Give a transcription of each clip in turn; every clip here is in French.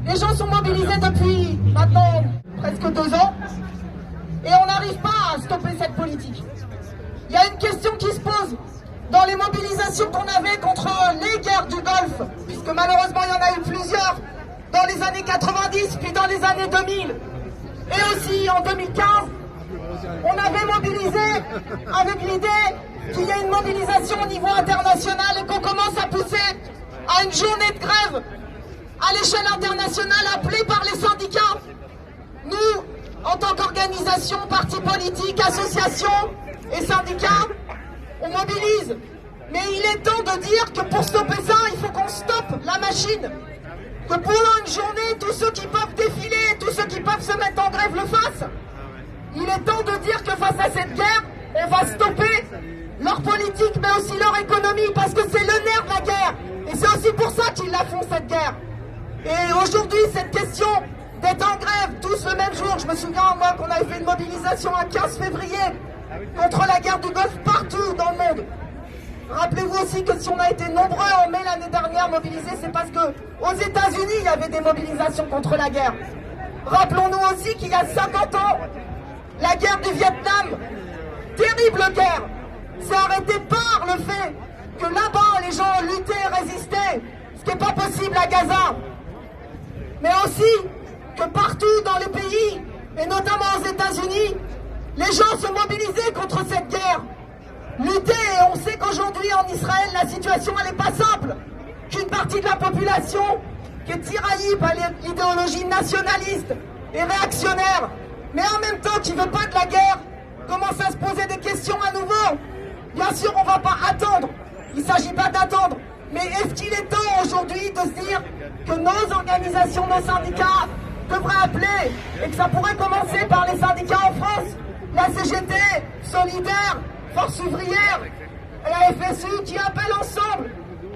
Les gens sont mobilisés depuis maintenant presque 2 ans et on n'arrive pas à stopper cette politique. Il y a une question qui se pose dans les mobilisations qu'on avait contre les guerres du Golfe, puisque malheureusement il y en a eu plusieurs dans les années 90, puis dans les années 2000 et aussi en 2015. On avait mobilisé avec l'idée qu'il y ait une mobilisation au niveau international et qu'on commence à pousser à une journée de grève à l'échelle internationale appelée par les syndicats. Nous, en tant qu'organisation, partis politiques, associations et syndicats, on mobilise. Mais il est temps de dire que pour stopper ça, il faut qu'on stoppe la machine. Que pendant une journée, tous ceux qui peuvent défiler, tous ceux qui peuvent se mettre en grève le fassent. Il est temps de dire que face à cette guerre, on va stopper leur politique, mais aussi leur économie, parce que c'est le nerf de la guerre. Et c'est aussi pour ça qu'ils la font, cette guerre. Et aujourd'hui, cette question d'être en grève tous le même jour, je me souviens, moi, qu'on avait fait une mobilisation un 15 février contre la guerre du Golfe partout dans le monde. Rappelez-vous aussi que si on a été nombreux en mai l'année dernière mobilisés, c'est parce que aux États-Unis, il y avait des mobilisations contre la guerre. Rappelons-nous aussi qu'il y a 50 ans, la guerre du Vietnam, terrible guerre, s'est arrêtée par le fait que là-bas, les gens luttaient, résistaient, ce qui n'est pas possible à Gaza. Mais aussi que partout dans les pays, et notamment aux États-Unis, les gens se mobilisaient contre cette guerre. Lutter, et on sait qu'aujourd'hui en Israël, la situation elle n'est pas simple. Qu'une partie de la population qui est tiraillée par l'idéologie nationaliste et réactionnaire, mais en même temps qui ne veut pas de la guerre, commence à se poser des questions à nouveau. Bien sûr, on ne va pas attendre. Il ne s'agit pas d'attendre. Mais est-ce qu'il est temps aujourd'hui de se dire que nos organisations, nos syndicats devraient appeler, et que ça pourrait commencer par les syndicats en France, la CGT, Solidaire, Force ouvrière, et la FSU, qui appellent ensemble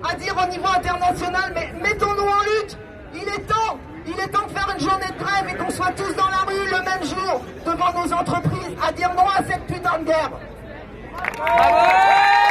à dire au niveau international, mais mettons-nous en lutte. Il est temps de faire une journée de grève et qu'on soit tous dans la rue le même jour devant nos entreprises à dire non à cette putain de guerre. Bravo!